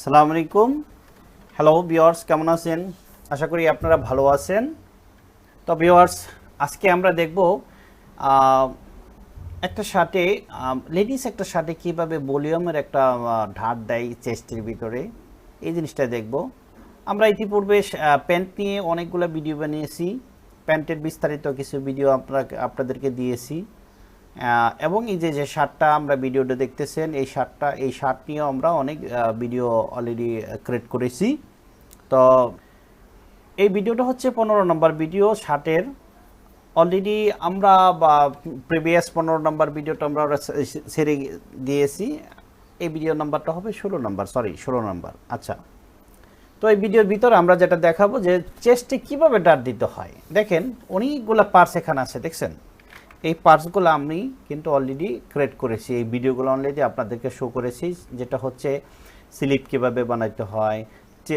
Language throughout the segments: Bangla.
আসসালামু আলাইকুম। হ্যালো ভিউয়ার্স, কেমন আছেন? আশা করি আপনারা ভালো আছেন। তো ভিউয়ার্স, আজকে আমরা দেখব আহ, একটা শার্টে লেডিস একটা শার্টে কীভাবে ভলিউমের একটা ঢাট দেয় চেস্টের ভিতরে, এই জিনিসটা দেখব। আমরা ইতিপূর্বে প্যান্ট নিয়ে অনেকগুলো ভিডিও বানিয়েছি, প্যান্টের বিস্তারিত কিছু ভিডিও আপনাদেরকে দিয়েছি। এবং এই যে শার্টটা আমরা ভিডিওটা দেখতেছেন, এই শার্ট নিয়েও আমরা অনেক ভিডিও অলরেডি ক্রিয়েট করেছি। তো এই ভিডিওটা হচ্ছে 15 নম্বর ভিডিও শার্টের। অলরেডি আমরা প্রিভিয়াস 15 নম্বর ভিডিওটা আমরা ছেড়ে দিয়েছি। এই ভিডিও নাম্বারটা হবে 16 নম্বর, সরি 16 নম্বর। আচ্ছা, তো এই ভিডিওর ভিতরে আমরা যেটা দেখাবো যে চেস্টে কিভাবে ডাট দিতে হয়। দেখেন অনেকগুলো পার্টস এখানে আছে, দেখছেন? এই পার্টসগুলো আমি কিন্তু অলরেডি ক্রিয়েট করেছি, এই ভিডিওগুলো অলরেডি আপনাদেরকে শো করেছি। যেটা হচ্ছে স্লিপ কীভাবে বানাইতে হয়, যে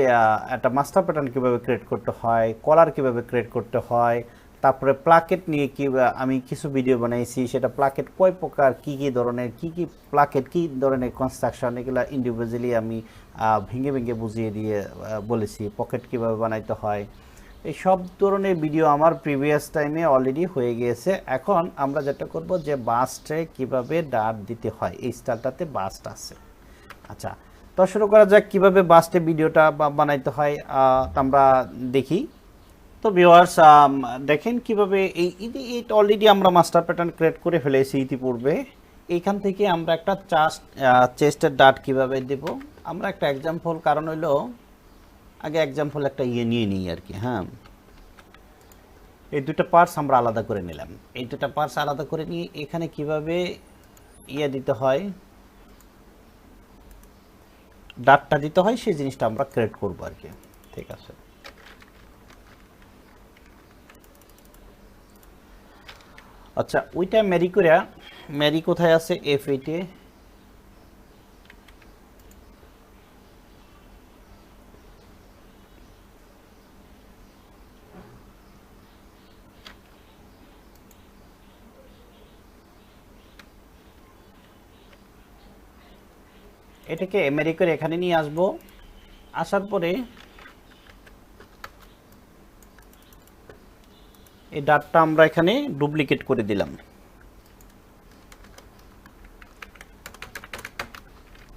একটা মাস্টার প্যাটার্ন কীভাবে ক্রিয়েট করতে হয়, কলার কীভাবে ক্রিয়েট করতে হয়, তারপরে প্লাকেট নিয়ে কি আমি কিছু ভিডিও বানাইছি। সেটা প্লাকেট কয় প্রকার, কী কী ধরনের, কী কী প্লাকেট, কী ধরনের কনস্ট্রাকশন, এগুলো ইন্ডিভিজুয়ালি আমি ভেঙে ভেঙে বুঝিয়ে দিয়ে বলেছি। পকেট কীভাবে বানাইতে হয়, এই সব ধরনের ভিডিও আমার প্রিভিয়াস টাইমে অলরেডি হয়ে গিয়েছে। এখন আমরা যেটা করব যে বাস্টে কিভাবে ডাট দিতে হয়, এই স্টাইলটাতে বাস্ট আছে। আচ্ছা, তো শুরু করা যাক কিভাবে বাস্টে ভিডিওটা বানাইতে হয়, আমরা দেখি। তো ভিউয়ার্স, দেখেন কিভাবে এই অলরেডি আমরা মাস্টার প্যাটার্ন ক্রিয়েট করে ফেলেছি ইতিপূর্বে। এইখান থেকে আমরা একটা চেস্টের ডাট কিভাবে দেব, আমরা একটা এক্সাম্পল, কারণ হইলো আগে এক্সাম্পল একটা নিয়ে নিই আর কি। হ্যাঁ, এই দুটো পার্টস আমরা আলাদা করে নিলাম। এই দুটো পার্টস আলাদা করে নিয়ে এখানে কিভাবে দিতে হয়, ডাটটা দিতে হয়, সেই জিনিসটা আমরা ক্রিয়েট করবো আর কি। ঠিক আছে, আচ্ছা ওইটা ম্যারি কোথায় আছে? F8-এ। এটাকে আমেরিকার এখানে নিয়ে আসব। আসার পরে এই ডাটটা আমরা এখানে ডুপ্লিকেট করে দিলাম,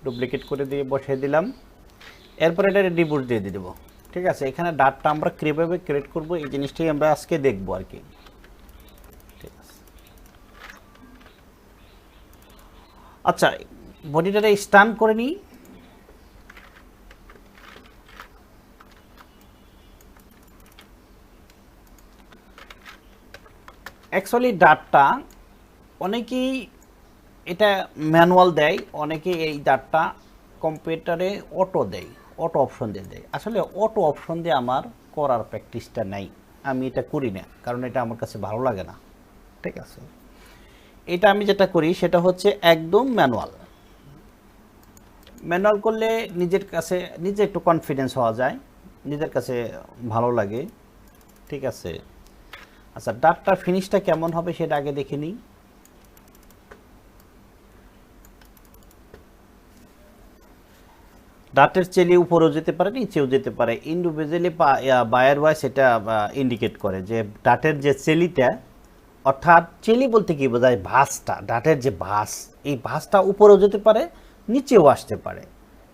ডুপ্লিকেট করে দিয়ে বসিয়ে দিলাম। এরপর এটা ডিবোর্ড দিয়ে দেবো। ঠিক আছে, এখানে ডাটটা আমরা কীভাবে ক্রিয়েট করব, এই জিনিসটাই আমরা আজকে দেখবো আর কি। ঠিক আছে, আচ্ছা বডিটারে স্টান করে নিই। অ্যাকচুয়ালি ডাটটা অনেকেই এটা ম্যানুয়াল দেয়, অনেকে এই ডাটটা কম্পিউটারে অটো দেয়, অটো অপশন দিয়ে দেয়। আসলে অটো অপশন দিয়ে আমার করার প্র্যাকটিসটা নাই, আমি এটা করি না, কারণ এটা আমার কাছে ভালো লাগে না। ঠিক আছে, এটা আমি যেটা করি সেটা হচ্ছে একদম ম্যানুয়াল। ম্যানুয়াল করলে নিজের কাছে নিজে একটু কনফিডেন্স হওয়া যায়, নিজের কাছে ভালো লাগে। ঠিক আছে, আচ্ছা ডাটটার ফিনিশটা কেমন হবে সেটা আগে দেখে নিই। ডাটের চেলি উপরেও যেতে পারে, নিচেও যেতে পারে। ইন্ডিভিজুয়ালি বায়ার ওয়াইজ এটা ইন্ডিকেট করে যে ডাটের যে চেলিটা, অর্থাৎ চেলি বলতে কি বোঝায়, ভাঁজটা, ডাটের যে ভাঁজ, এই ভাঁজটা উপরেও যেতে পারে, নিচেও আসতে পারে।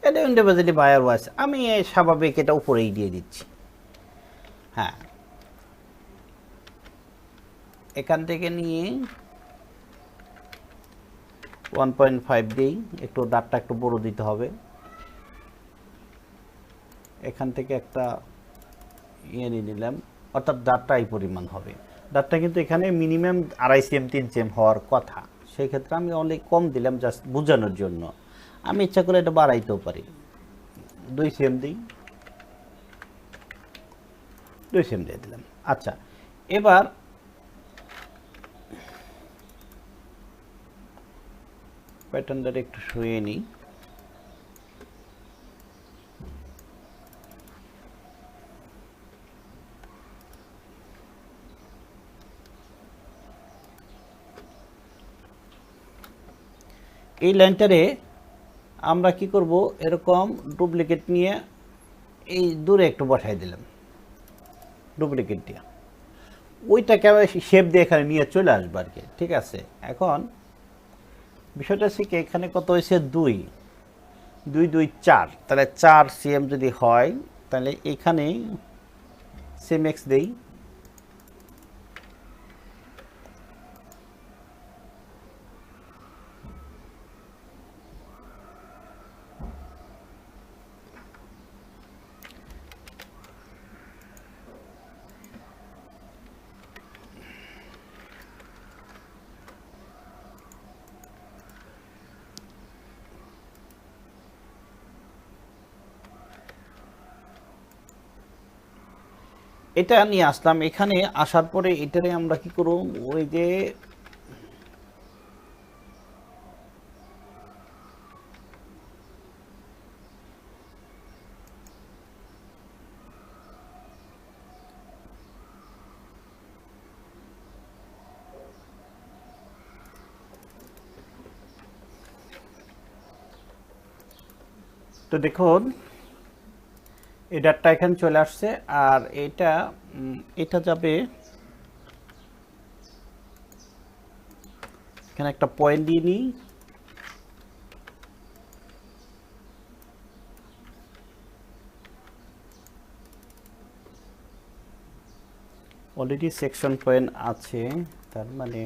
এটা ইন্ডিভিজুয়ালি বায়ার ওয়াইজ, আমি স্বাভাবিক এটা উপরেই দিয়ে দিচ্ছি। হ্যাঁ, এখান থেকে নিয়ে 1.5 দিই, একটু দাঁতটা একটু বড় দিতে হবে। এখান থেকে একটা নিয়ে নিলাম, অর্থাৎ দাঁতটা এই পরিমাণ হবে। দাঁতটা কিন্তু এখানে মিনিমাম 2.5 cm 3 cm হওয়ার কথা, সেই ক্ষেত্রে আমি অনেক কম দিলাম জাস্ট বোঝানোর জন্য। আমি ইচ্ছা করে এটা বাড়াইতেও পারি, 2 cm দিই, 2 cm দিয়ে দিলাম। আচ্ছা, এবার প্যাটার্নটা একটু শুয়ে নিই। এই লাইনটারে আমরা কি করব, এরকম ডুপ্লিকেট নিয়ে এই দূরে একটু বসাই দিলাম, ডুপ্লিকেট দিয়ে ওইটাকে আবার শেপ দিয়ে এখানে নিয়ে চলে আসবো আর কি। ঠিক আছে, এখন বিষয়টা হচ্ছে কি, এখানে কত হয়েছে, 2 2 2 4, তাহলে 4 সিএম যদি হয় তাহলে এখানে সেম এক্স দেই। এটা নিয়ে আসলাম, এখানে আসার পরে এটারে আমরা কি করব, ওই যে তো দেখুন এই ডাটটা এখানে চলে আসছে, আর এটা যাবে এখানে একটা পয়েন্ট দিয়ে নিই। অলরেডি সেকশন পয়েন্ট আছে, তার মানে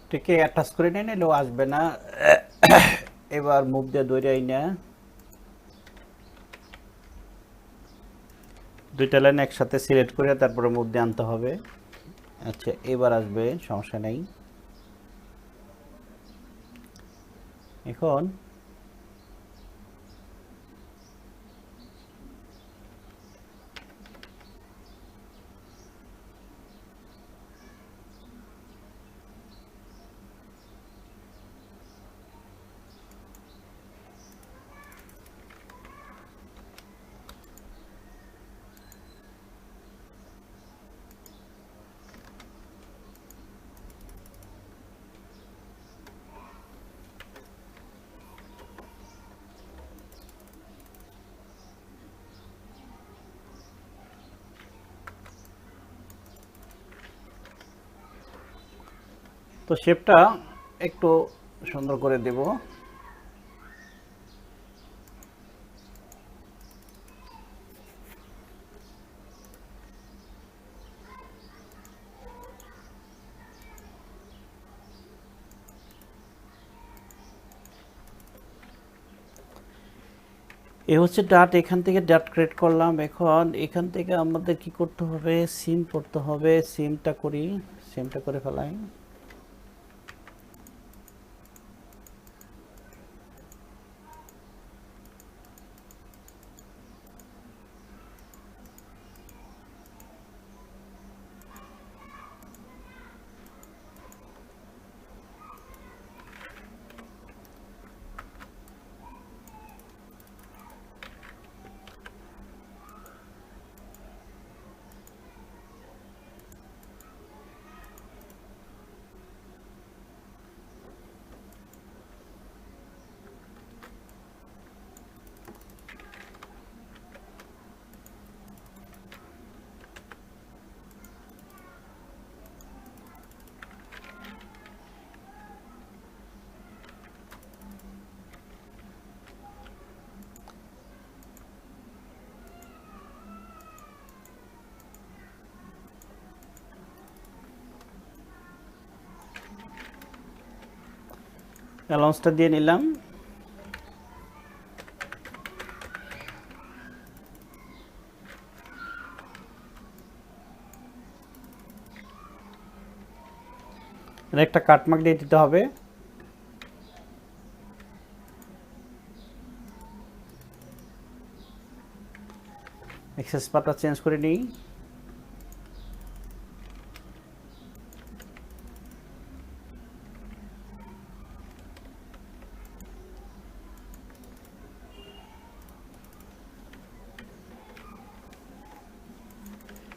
এটাকে অ্যাটাচ করে নিলেও আসবে না। এবার মুভ দিয়ে দৌড়াই না, দুইটা লাইন একসাথে সিলেক্ট করে তারপরে মুভ দিয়ে আনতে হবে। আচ্ছা, এবার আসবে, সমস্যা নেই। এখন তো শেপটা একটু সুন্দর করে দেব। এ হচ্ছে ডাট, এখান থেকে ডাট ক্রিয়েট করলাম। এখন এখান থেকে আমাদের কি করতে হবে, সিম করতে হবে। সিমটা করি, সিমটা করে ফেলাই। অ্যালাউন্সটা দিয়ে নিলাম। একটা কাটমার্ক দিয়ে দিতে হবে। এক্সেস পাতা চেঞ্জ করে নিই।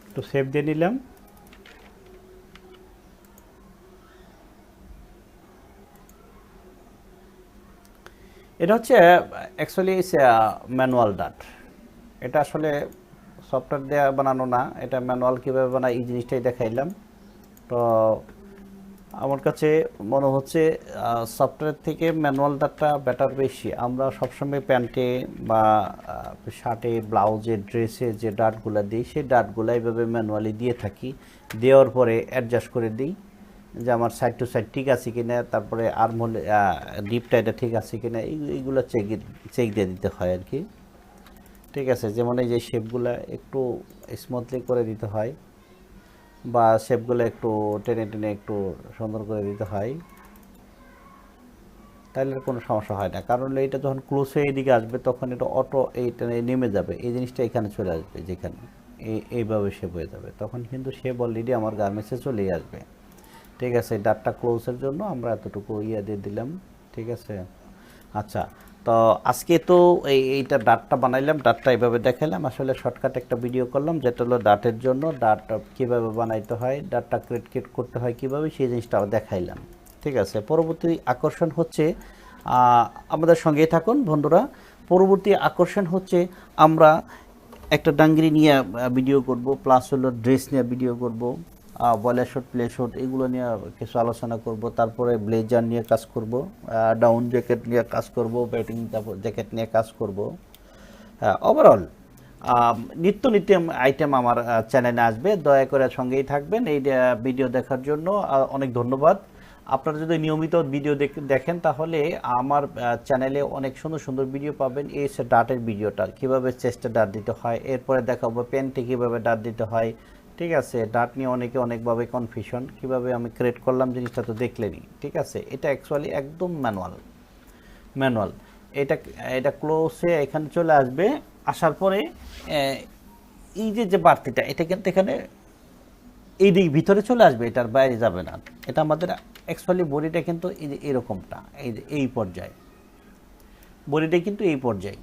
একটু সেভ দিয়ে নিলাম। এটা হচ্ছে অ্যাকচুয়ালি ম্যানুয়াল ডাট। এটা আসলে সফটওয়্যার দেওয়া বানানো না, এটা ম্যানুয়াল কীভাবে বানায় এই জিনিসটাই দেখাইলাম। তো আমার কাছে মনে হচ্ছে সফটওয়্যার থেকে ম্যানুয়াল ডাটটা বেটার বেশি। আমরা সবসময় প্যান্টে বা শার্টে, ব্লাউজে, ড্রেসে যে ডাটগুলো দিই সেই ডাটগুলো এইভাবে ম্যানুয়ালি দিয়ে থাকি। দেওয়ার পরে অ্যাডজাস্ট করে দিই যে আমার সাইড টু সাইড ঠিক আছে কিনা, তারপরে আর্মহোল ডিপটা এটা ঠিক আছে কিনা, এইগুলো চেক দিয়ে দিতে হয় আর কি। ঠিক আছে, যেমন এই যে শেপগুলো একটু স্মুথলি করে দিতে হয় বা শেপগুলো একটু টেনে টেনে একটু সুন্দর করে দিতে হয়, তাহলে কোনো সমস্যা হয় না। কারণ এইটা যখন ক্লোজ হয়ে এদিকে আসবে তখন এটা অটো এইটা নেমে যাবে, এই জিনিসটা এখানে চলে আসবে, যেখানে এইভাবে শেপ হয়ে যাবে, তখন কিন্তু শেপ অলরেডি আমার গার্মেন্টসে চলেই আসবে। ঠিক আছে, ডাটটা ক্লোজের জন্য আমরা এতটুকু ইয়ে দিয়ে দিলাম। ঠিক আছে, আচ্ছা। তো আজকে তো এইটা ডাটটা বানাইলাম, ডাটটা এইভাবে দেখাইলাম। আসলে শর্টকাট একটা ভিডিও করলাম যেটা হলো ডাটের জন্য, ডাট কীভাবে বানাইতে হয়, ডাটটা ক্রিয়েট করতে হয় কীভাবে, সেই জিনিসটাও দেখাইলাম। ঠিক আছে, পরবর্তী আকর্ষণ হচ্ছে আমাদের সঙ্গেই থাকুন বন্ধুরা। পরবর্তী আকর্ষণ হচ্ছে আমরা একটা ডাঙ্গরি নিয়ে ভিডিও করব, প্লাস হলো ড্রেস নিয়ে ভিডিও করব, বয়লার শট, প্লে শট, এগুলো নিয়ে কিছু আলোচনা করব। তারপরে ব্লেজার নিয়ে কাজ করব, ডাউন জ্যাকেট নিয়ে কাজ করব, ব্যাটিং জ্যাকেট নিয়ে কাজ করব। ওভারঅল নিত্য নিত্য আইটেম আমার চ্যানেলে আসবে, দয়া করে সঙ্গেই থাকবেন এই ভিডিও দেখার জন্য। অনেক ধন্যবাদ। আপনারা যদি নিয়মিত ভিডিও দেখেন তাহলে আমার চ্যানেলে অনেক সুন্দর সুন্দর ভিডিও পাবেন। এই হচ্ছে ডাটের ভিডিওটা, কীভাবে চেস্টে ডাট দিতে হয়, এরপরে দেখাবো প্যান্টে কীভাবে ডাট দিতে হয়। ঠিক আছে, ডাট নিয়ে অনেকে অনেকভাবে কনফিউশন, কীভাবে আমি ক্রিয়েট করলাম জিনিসটা তো দেখলেনি। ঠিক আছে, এটা অ্যাকচুয়ালি একদম ম্যানুয়াল। এটা এটা ক্লোজে এখানে চলে আসবে, আসার পরে এই যে বাড়তিটা এটা কিন্তু এখানে এই দিক ভিতরে চলে আসবে, এটার বাইরে যাবে না। এটা আমাদের অ্যাকচুয়ালি বডিটা কিন্তু এরকমটা, এই পর্যায়ে বডিটা কিন্তু এই পর্যায়ে,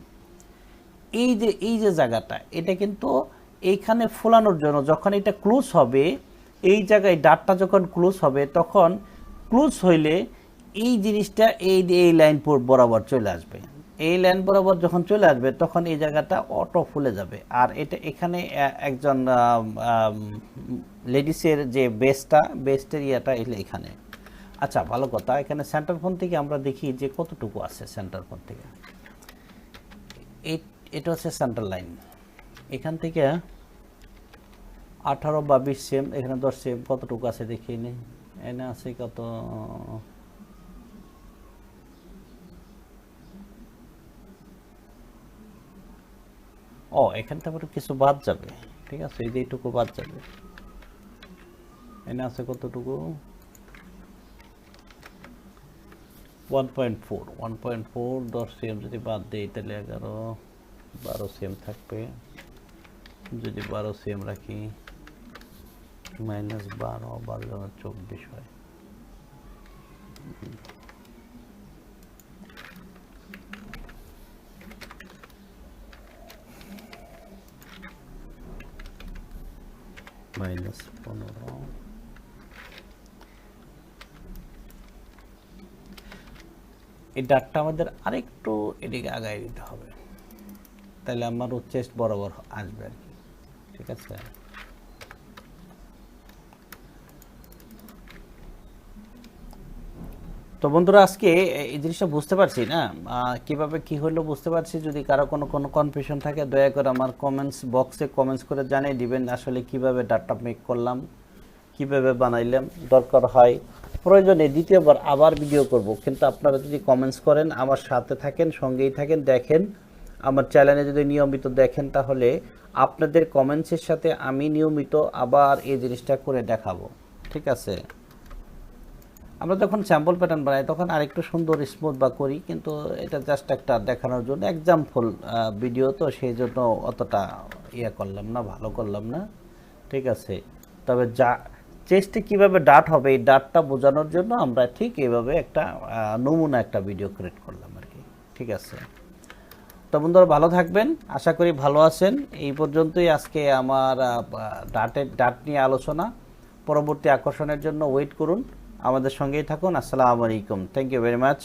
এই যে জায়গাটা এটা কিন্তু এইখানে ফোলানোর জন্য যখন এটা ক্লোজ হবে, এই জায়গায় ডাটটা যখন ক্লোজ হবে তখন ক্লোজ হইলে এই জিনিসটা এই লাইন বরাবর চলে আসবে। এই লাইন বরাবর যখন চলে আসবে তখন এই জায়গাটা অটো ফুলে যাবে। আর এটা এখানে একজন লেডিসের যে বেস্টের ইয়েটা এখানে। আচ্ছা, ভালো কথা, এখানে সেন্টার ফোন থেকে আমরা দেখি যে কতটুকু আছে সেন্টার ফোন থেকে। এটা হচ্ছে সেন্টার লাইন, এখান থেকে 18 বা 20 সেম, এখানে 10 সেম, কতটুকু আছে দেখিয়ে নি। এনে আছে কত, এখান থেকে কিছু বাদ যাবে। ঠিক আছে, এই যে এইটুকু বাদ যাবে। এনে আছে কতটুকু, 1.4 10 সেম যদি বাদ দিই তাহলে 12 সেম থাকবে। যদি 12 সেম রাখি -12 24 হয়। -15। এই ডাটটা আমাদের আরেকটু এদিকে আগায় দিতে হবে, তাহলে আমার চেস্ট বরাবর আসবে আর কি। ঠিক আছে, তো বন্ধুরা আজকে এই জিনিসটা বুঝতে পারছি না কিভাবে কি হলো, বুঝতে পারছি। যদি কারো কোনো কনফিউশন থাকে দয়া করে আমার কমেন্টস বক্সে কমেন্টস করে জানিয়ে দিবেন আসলে কিভাবে ডাটা মেক করলাম, কিভাবে বানাইলাম। দরকার হয় প্রয়োজনে দ্বিতীয়বার আবার ভিডিও করব, কিন্তু আপনারা যদি কমেন্টস করেন, আমার সাথে থাকেন, সঙ্গেই থাকেন, দেখেন আমার চ্যানেলে যদি নিয়মিত দেখেন, তাহলে আপনাদের কমেন্টসের সাথে আমি নিয়মিত আবার এই জিনিসটা করে দেখাবো। ঠিক আছে, আমরা যখন স্যাম্পল প্যাটার্ন বানাই তখন আরেকটু সুন্দর স্মুথ বা করি, কিন্তু এটা জাস্ট একটা দেখানোর জন্য এক্সাম্পল ভিডিও, তো সেই জন্য অতটা করলাম না, ভালো করলাম না। ঠিক আছে, তবে যা চেস্টে কিভাবে ডাট হবে এই ডাটটা বোঝানোর জন্য আমরা ঠিক এইভাবে একটা নমুনা একটা ভিডিও ক্রিয়েট করলাম আর কি। ঠিক আছে, তো বন্ধুরা ভালো থাকবেন, আশা করি ভালো আছেন। এই পর্যন্তই আজকে আমার ডাট নিয়ে আলোচনা। পরবর্তী আকর্ষণের জন্য ওয়েট করুন, আমাদের সঙ্গেই থাকুন। আসসালামু আলাইকুম, থ্যাংক ইউ ভেরি মাচ।